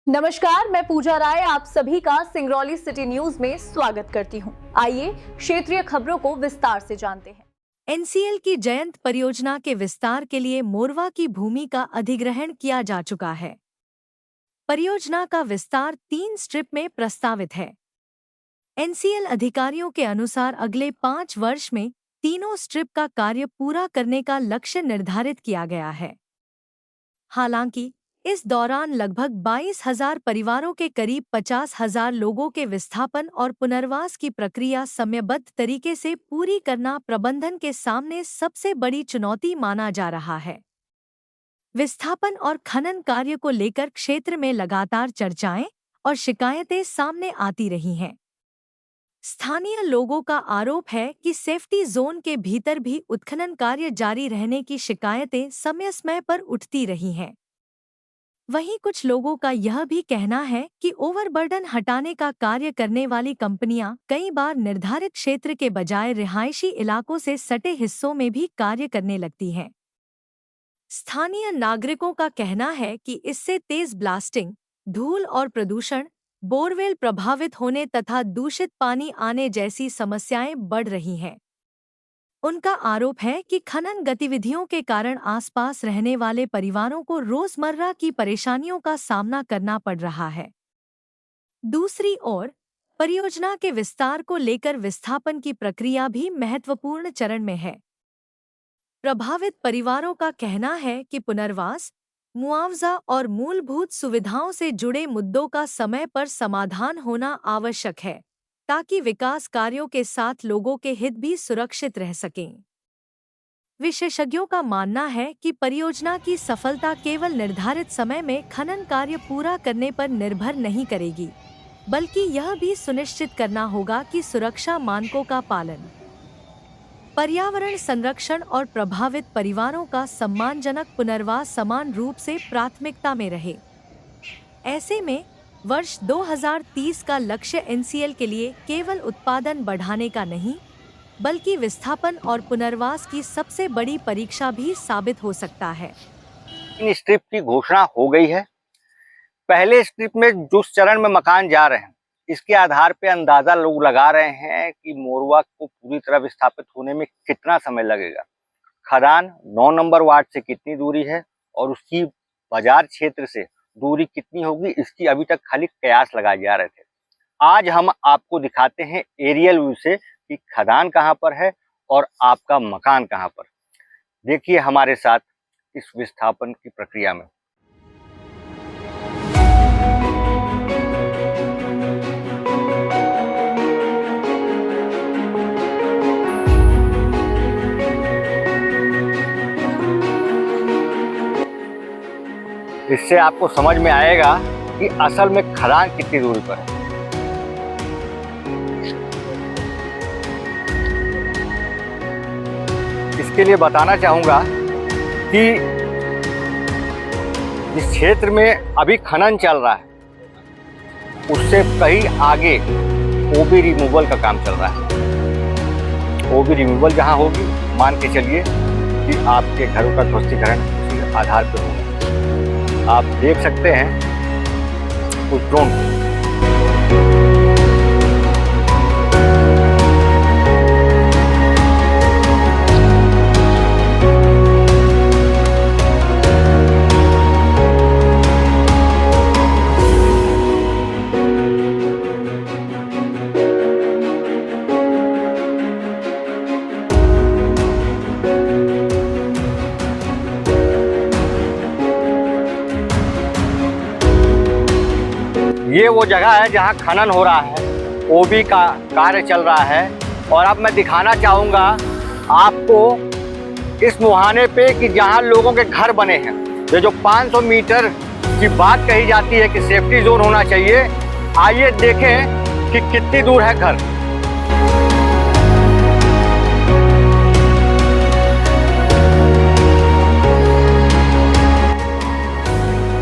नमस्कार, मैं पूजा राय आप सभी का सिंगरौली सिटी न्यूज में स्वागत करती हूं। आइए क्षेत्रीय खबरों को विस्तार से जानते हैं। एनसीएल की जयंत परियोजना के विस्तार के लिए मोरवा की भूमि का अधिग्रहण किया जा चुका है। परियोजना का विस्तार 3 स्ट्रिप में प्रस्तावित है। एनसीएल अधिकारियों के अनुसार अगले 5 वर्ष में तीनों स्ट्रिप का कार्य पूरा करने का लक्ष्य निर्धारित किया गया है। हालांकि इस दौरान लगभग 22,000 परिवारों के करीब 50,000 लोगों के विस्थापन और पुनर्वास की प्रक्रिया समयबद्ध तरीके से पूरी करना प्रबंधन के सामने सबसे बड़ी चुनौती माना जा रहा है। विस्थापन और खनन कार्य को लेकर क्षेत्र में लगातार चर्चाएं और शिकायतें सामने आती रही हैं। स्थानीय लोगों का आरोप है कि सेफ्टी जोन के भीतर भी उत्खनन कार्य जारी रहने की शिकायतें समय समय पर उठती रही हैं। वहीं कुछ लोगों का यह भी कहना है कि ओवरबर्डन हटाने का कार्य करने वाली कंपनियां कई बार निर्धारित क्षेत्र के बजाय रिहायशी इलाकों से सटे हिस्सों में भी कार्य करने लगती हैं। स्थानीय नागरिकों का कहना है कि इससे तेज ब्लास्टिंग, धूल और प्रदूषण, बोरवेल प्रभावित होने तथा दूषित पानी आने जैसी समस्याएं बढ़ रही हैं। उनका आरोप है कि खनन गतिविधियों के कारण आसपास रहने वाले परिवारों को रोजमर्रा की परेशानियों का सामना करना पड़ रहा है। दूसरी ओर, परियोजना के विस्तार को लेकर विस्थापन की प्रक्रिया भी महत्वपूर्ण चरण में है। प्रभावित परिवारों का कहना है कि पुनर्वास, मुआवजा और मूलभूत सुविधाओं से जुड़े मुद्दों का समय पर समाधान होना आवश्यक है, ताकि विकास कार्यों के साथ लोगों के हित भी सुरक्षित रह सकें। विशेषज्ञों का मानना है कि परियोजना की सफलता केवल निर्धारित समय में खनन कार्य पूरा करने पर निर्भर नहीं करेगी, बल्कि यह भी सुनिश्चित करना होगा कि सुरक्षा मानकों का पालन, पर्यावरण संरक्षण और प्रभावित परिवारों का सम्मानजनक पुनर्वास समान रूप से प्राथमिकता में रहे। ऐसे में वर्ष 2030 का लक्ष्य एनसीएल के लिए केवल उत्पादन बढ़ाने का नहीं, बल्कि विस्थापन और पुनर्वास की सबसे बड़ी परीक्षा भी साबित हो सकता है। इन स्ट्रिप की घोषणा हो गई है। पहले स्ट्रिप में जो चरण में मकान जा रहे हैं, इसके आधार पे अंदाजा लोग लगा रहे हैं कि मोरवा को पूरी तरह विस्थापित होने में कितना समय लगेगा। खदान 9 नंबर वार्ड से कितनी दूरी है और उसकी बाजार क्षेत्र से दूरी कितनी होगी, इसकी अभी तक खाली कयास लगाए जा रहे थे। आज हम आपको दिखाते हैं एरियल व्यू से कि खदान कहां पर है और आपका मकान कहां पर। देखिए हमारे साथ इस विस्थापन की प्रक्रिया में। इससे आपको समझ में आएगा कि असल में खदान कितनी दूरी पर है। इसके लिए बताना चाहूंगा कि जिस क्षेत्र में अभी खनन चल रहा है, उससे कहीं आगे ओबी रिमूवल का काम चल रहा है। ओबी रिमूवल जहां होगी, मान के चलिए कि आपके घरों का ध्वस्तीकरण उसी आधार पर होगा। आप देख सकते हैं उस ड्रोन को। ये वो जगह है जहां खनन हो रहा है, ओबी का कार्य चल रहा है। और अब मैं दिखाना चाहूँगा आपको इस मुहाने पे कि जहां लोगों के घर बने हैं। ये जो 500 मीटर की बात कही जाती है कि सेफ्टी जोन होना चाहिए, आइए देखें कि कितनी दूर है घर।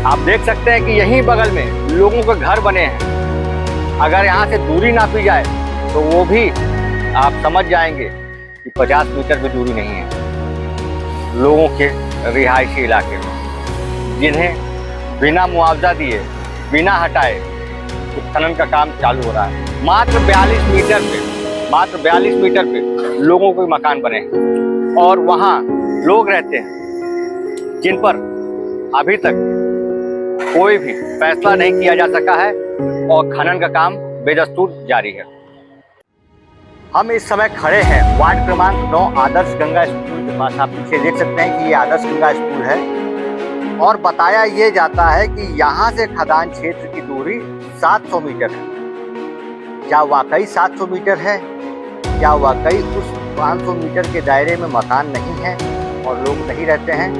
आप देख सकते हैं कि यहीं बगल में लोगों के घर बने हैं। अगर यहाँ से दूरी नापी जाए तो वो भी आप समझ जाएंगे कि 50 मीटर भी दूरी नहीं है। लोगों के रिहायशी इलाके में, जिन्हें बिना मुआवजा दिए बिना हटाए उत्खनन का काम चालू हो रहा है। मात्र 42 मीटर पे लोगों के मकान बने हैं और वहाँ लोग रहते हैं जिन पर अभी तक कोई भी फैसला नहीं किया जा सका है और खनन का काम बेदस्तूर जारी है। हम इस समय खड़े हैं वार्ड क्रमांक 9 आदर्श गंगा स्कूल के पास। आप पीछे देख सकते हैं कि ये आदर्श गंगा स्कूल है और बताया ये जाता है कि यहाँ से खदान क्षेत्र की दूरी 700 मीटर है। क्या वाकई 700 मीटर है? क्या वाकई उस 500 मीटर के दायरे में मकान नहीं है और लोग नहीं रहते हैं?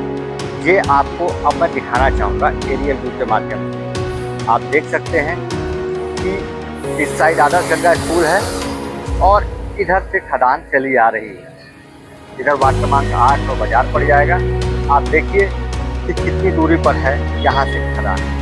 ये आपको अब मैं दिखाना चाहूँगा एरियल व्यू के माध्यम से। आप देख सकते हैं कि इस साइड आदर्श गंगा स्कूल है और इधर से खदान चली आ रही है। इधर वार्ड क्रमांक 8 और बाजार पड़ जाएगा। आप देखिए कि कितनी दूरी पर है यहाँ से खदान।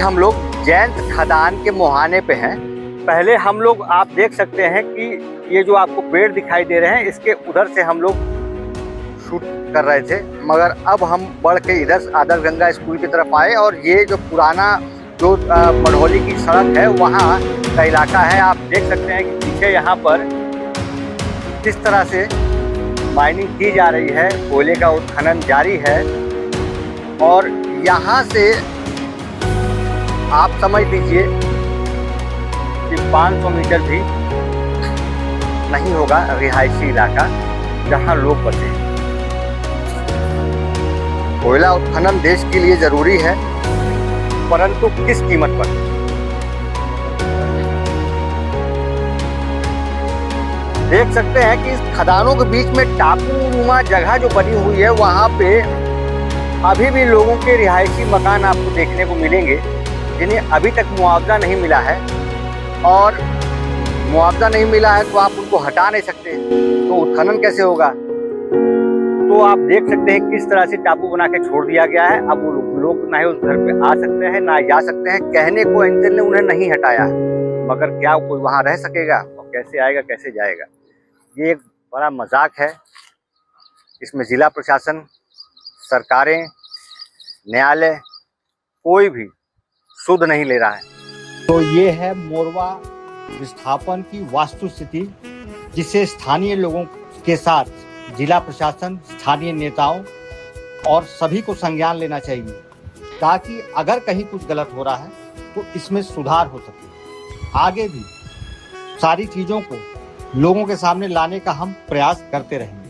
हम लोग जयंत खदान के मुहाने पे हैं। पहले हम लोग आप देख सकते हैं कि ये जो आपको पेड़ दिखाई दे रहे हैं इसके उधर से हम लोग शूट कर रहे थे, मगर अब हम बढ़ के इधर आदर्श गंगा स्कूल की तरफ आए और ये जो पुराना जो मढ़ौली की सड़क है वहाँ का इलाका है। आप देख सकते हैं कि पीछे यहाँ पर किस तरह से माइनिंग की जा रही है, कोयले का उत्खनन जारी है और यहाँ से आप समझ लीजिए कि 500 मीटर भी नहीं होगा रिहायशी इलाका जहां लोग बसे। कोयला उत्खनन देश के लिए जरूरी है, परंतु किस कीमत पर? देख सकते हैं कि इस खदानों के बीच में टापूनुमा जगह जो बनी हुई है वहां पे अभी भी लोगों के रिहायशी मकान आपको देखने को मिलेंगे जिन्हें अभी तक मुआवजा नहीं मिला है और मुआवजा नहीं मिला है तो आप उनको हटा नहीं सकते, तो उत्खनन कैसे होगा? तो आप देख सकते हैं किस तरह से टापू बना के छोड़ दिया गया है। अब वो लोग ना ही उस घर पे आ सकते हैं ना जा सकते हैं। कहने को इंजन ने उन्हें नहीं हटाया, मगर क्या कोई वहाँ रह सकेगा और कैसे आएगा कैसे जाएगा? ये एक बड़ा मजाक है। इसमें जिला प्रशासन, सरकारें, न्यायालय कोई भी सुध नहीं ले रहा है। तो ये है मोरवा विस्थापन की वास्तु स्थिति, जिसे स्थानीय लोगों के साथ जिला प्रशासन, स्थानीय नेताओं और सभी को संज्ञान लेना चाहिए, ताकि अगर कहीं कुछ गलत हो रहा है तो इसमें सुधार हो सके। आगे भी सारी चीज़ों को लोगों के सामने लाने का हम प्रयास करते रहेंगे।